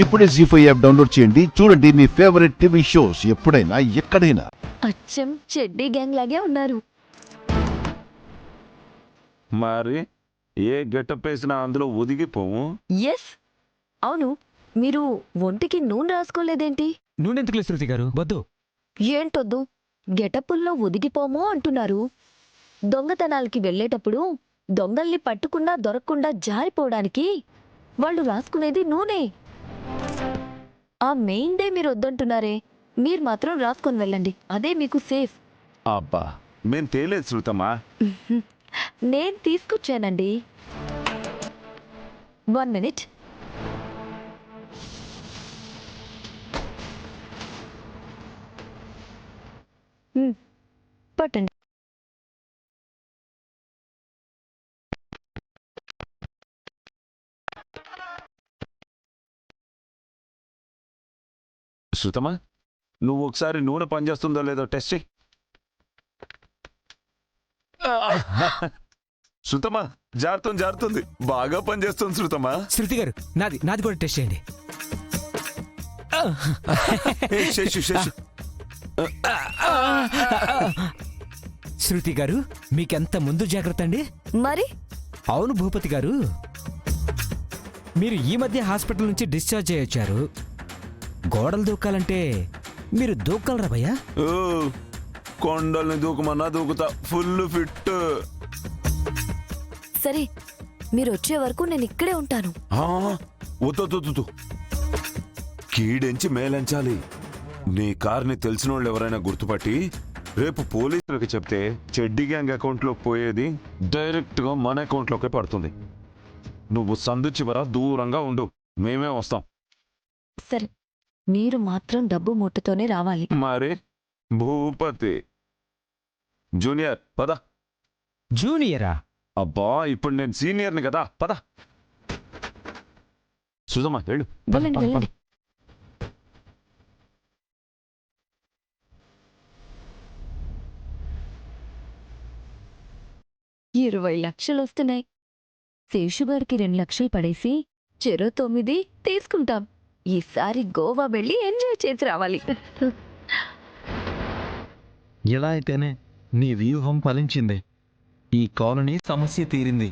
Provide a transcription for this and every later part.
ఇప్పుడే జీ5 app download చేయండి. చూడండి మీ ఫేవరెట్ టీవీ షోస్ ఎప్పుడైనా ఎక్కడైనా. అచ్చం చెడ్డీ గ్యాంగ్ లాగే ఉన్నారు. మరి ఏ గెటప్ వేసినా అందులో ఒదిగిపోవు. ఎస్, అవును. మీరు ఒంటికి నూనె రాసుకోలేదేంటి? నూనెందుకులే శృతి గారు, వద్దు. ఏంటొద్దు? గెటప్పుల్లో ఒదిగిపోమో అంటున్నారు. దొంగతనాలకి వెళ్ళేటప్పుడు దొంగల్ని పట్టుకున్నా దొరకకుండా జారిపోవడానికి వాళ్ళు రాసుకునేది నూనె. ఆ మెయిన్ డే మీరు వద్దంటున్నారే, మీరు మాత్రం రాసుకొని వెళ్ళండి, అదే మీకు సేఫ్. అబ్బా, మేం తేలేదు శృతమా. నేను తీసుకొచ్చానండి. 1 minute. పట్టండి. శృతమా, నువ్వు ఒకసారి నూనె పనిచేస్తుందో లేదో టెస్ట్ చెయ్యి. శృతమా, జారుతుంది, బాగా పనిచేస్తుంది శృతమా. శృతి గారు, నాది కూడా టెస్ట్ చేయండి. శేషు శృతి గారు, మీకెంత ముందు జాగ్రత్త అండి. మరి అవును భూపతి గారు, మీరు ఈ మధ్య హాస్పిటల్ నుంచి డిశ్చార్జ్ అయ్యొచ్చారు. గోడలు దూకాలంటే మీరు దూకగలరా భయ్యా? కొండల్ని దూకమన్నా దూకుతా, ఫుల్ ఫిట్. సరే, మీరు వచ్చే వరకు నేను ఇక్కడే ఉంటాను. వద్దు, కీడెంచి మేలంచాలి. నీ కార్ని తెలిసిన వాళ్ళు ఎవరైనా గుర్తుపట్టి రేపు పోలీసులకు చెప్తే చెడ్డి గ్యాంగ్ అకౌంట్లోకి పోయేది డైరెక్ట్ గా మన అకౌంట్లోకే పడుతుంది. నువ్వు సందు చివర దూరంగా ఉండు, మేమే వస్తాం. సరే, మీరు మాత్రం డబ్బు మూటతోనే రావాలి. మరి భూపతి జూనియర్ పద. జూనియరా? అబ్బా, ఇప్పుడు నేను సీనియర్ని కదా, పద. సుధమా, వెళ్ళు. వెళ్ళండి. 20 లక్షలు వస్తున్నాయి. శేషుగారికి 2 లక్షలు పడేసి చెరో 9 తీసుకుంటాం. ఈసారి గోవా వెళ్ళి ఎంజాయ్ చేసి రావాలి. ఎలా అయితేనే నీ వ్యూహం ఫలించింది. ఈ కాలనీ సమస్య తీరింది.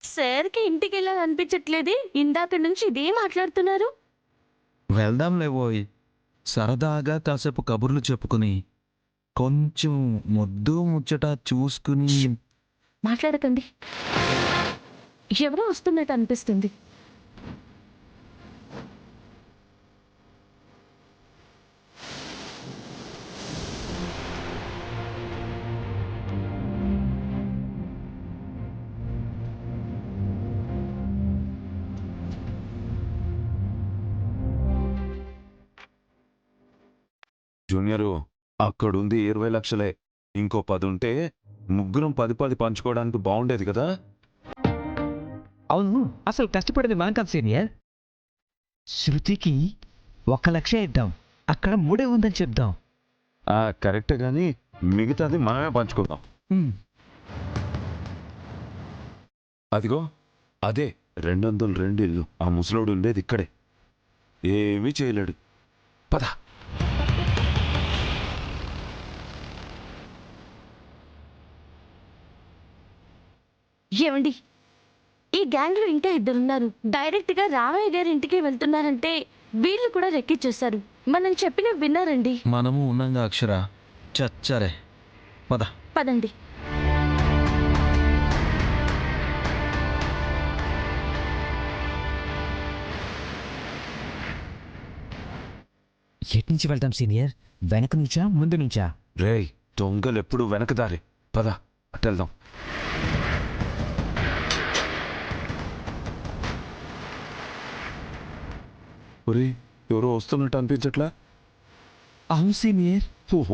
సార్కి ఇంటికి వెళ్ళాలనిపించట్లేదే, ఇందాక నుంచి ఇదే మాట్లాడుతున్నారు. వెళ్దాంలే పోయి, సరదాగా కాసేపు కబుర్లు చెప్పుకుని కొంచెం ముద్దు ముచ్చట చూసుకుని. మాట్లాడకండి, ఎవరో వస్తున్నట్టు అనిపిస్తుంది. జూనియరు, అక్కడుంది 20 లక్షలే. ఇంకో 10 ఉంటే ముగ్గురం 10 పంచుకోవడానికి బాగుండేది కదా. అవును, అసలు కష్టపడేది మనం కాదు సీనియర్. శృతికి 1 లక్ష ఇద్దాం, అక్కడ 3 ఉందని చెప్దాం. కరెక్టే, గాని మిగతాది మనమే పంచుకుందాం. అదిగో అదే 202 ఇల్లు. ఆ ముసలోడు ఉండేది ఇక్కడే. ఏమీ చేయలేడు, పద. ఏమండి, ఈ గ్యాంగ్లో ఇంకా 2 ఉన్నారు. డైరెక్ట్ గా రామయ్య గారి ఇంటికి వెళ్తున్నారంటే వీళ్ళు కూడా రెక్కిచ్చేస్తారు. మనం చెప్పిన విన్నారండి. మనము ఉన్నాగా అక్షర. చచ్చరే, పద. పదండి. ఎటు నుంచి వెళ్తాం సీనియర్? వెనక నుంచా ముందు నుంచా? రేయ్, దొంగలు ఎప్పుడు వెనకదారి, పద అటెళ్దాం. ఒరే, ఎవరో వస్తున్నట్టు అనిపించట్లా? అవును సీనియర్.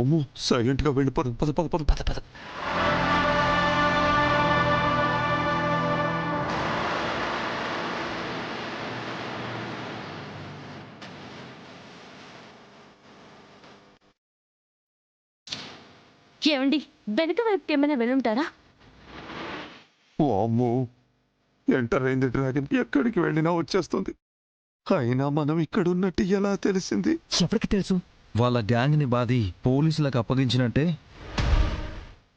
ఓమో, సైలెంట్ గా వెళ్ళిపోదు, పద పద పద పద పద. ఏమండి, వెనుక వైపుకి ఏమైనా వెళ్ళుంటారా? వామ్మో, ఎంటర్ అయింది డ్రాగన్ ఎక్కడికి వెళ్ళినా వచ్చేస్తుంది. అయినా మనం ఇక్కడ ఉన్నట్టు ఎలా తెలిసింది? ఎవరికి తెలుసు? వాళ్ళ గ్యాంగ్ని బాది పోలీసులకు అప్పగించినట్టే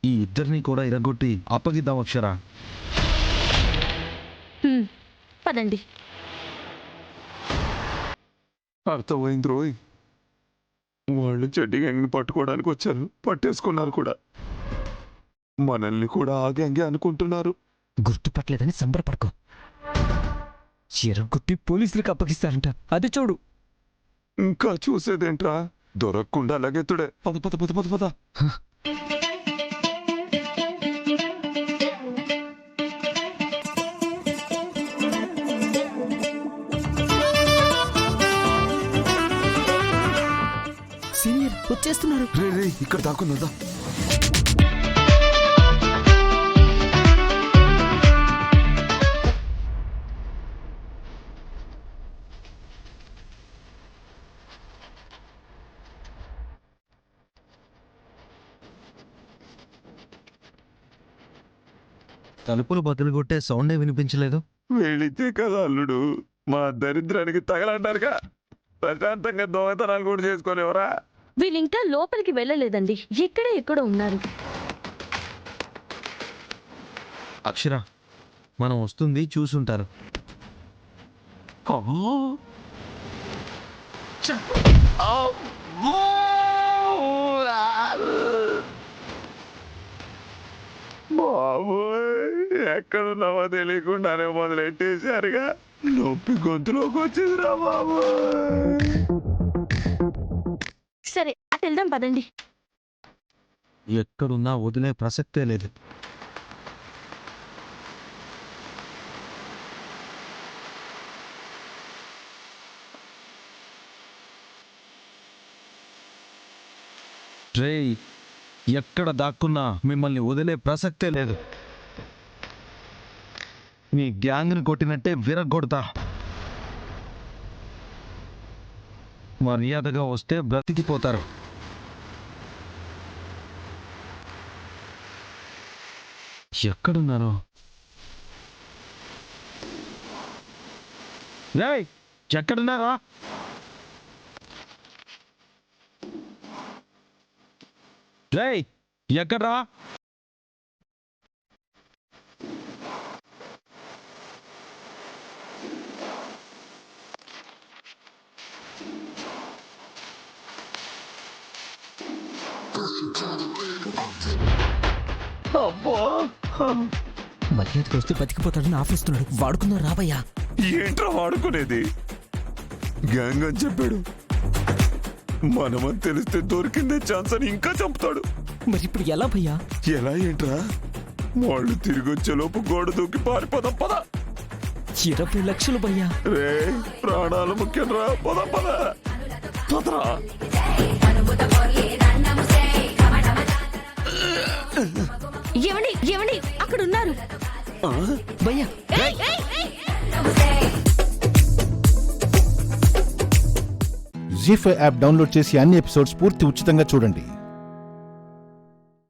ఈ ఇద్దరిని కూడా ఇరగొట్టి అప్పగిద్దాం అక్షర. పదండి. అర్థమైంది రోయ్, వాళ్ళు చెడ్డి గ్యాంగ్ని పట్టుకోవడానికి వచ్చారు, పట్టేసుకున్నారు కూడా. మనల్ని కూడా ఆ గ్యాంగే అనుకుంటున్నారు. గుర్తుపట్టలేదని సంబరపడుకో. చిరగొట్టి పోలీసులకు అప్పగిస్తారంట. అది చూడు. ఇంకా చూసేదేంట్రా, దొరకకుండా లగెత్తుడే. పద పద పద పద పద. సీనియర్ వచ్చేస్తున్నారు. రే రే, ఇక్కడ దాక్కున్నదా? తలుపులు బదులు కొట్టే సౌండే వినిపించలేదు. వెళితే కదా అల్లుడు, మా దరిద్రానికి తగలంటారుగా. ప్రశాంతంగా దొంగతనాలు కూడా చేసుకోలేవరా? వీళ్ళు ఇంకా లోపలికి వెళ్ళలేదండి, ఎక్కడో ఉన్నారు. అక్షర, మనం వస్తుంది చూసుంటారు. బాబోయ్, ఎక్కడున్నావో తెలియకుండానే మొదలెట్టేశారుగా. నొప్పి గొంతులోకి వచ్చిందిరా బాబోయ్. సరే అటు వెళ్దాం పదండి. ఎక్కడున్నా వదిలే ప్రసక్తే లేదు. రేయ్, ఎక్కడ దాక్కున్నా మిమ్మల్ని వదిలే ప్రసక్తే లేదు. మీ గ్యాంగ్ని కొట్టినట్టే విరగొడతా. మర్యాదగా వస్తే బ్రతికిపోతారు. ఎక్కడున్నారు? రేయ్, ఎక్కడున్నారా? రేయ్, ఎక్కడ్రా? మర్యాదకు వస్తే బతికిపోతాడని ఆఫీస్తున్నాడు. వాడుకున్నా రాబయ్యా. ఏంట్రా వాడుకునేది? గ్యాంగ్ అని చెప్పాడు. మనమని తెలిస్తే దొరికిందే ఛాన్స్ అని ఇంకా చంపుతాడు. మరి ఇప్పుడు ఎలా భయ్యా? ఎలా ఏంట్రా? వాళ్ళు తిరిగి వచ్చేలోపు గోడ దూకి పారిపోదాం పద. 20 లక్షలు భయ్యా. రే, ప్రాణాలు ముఖ్యం రా. పద పద పదరా. ఏమండి అక్కడ ఉన్నారు భయ్యా. జీ5 యాప్ డౌన్లోడ్ చేసి అన్ని ఎపిసోడ్స్ పూర్తి ఉచితంగా చూడండి.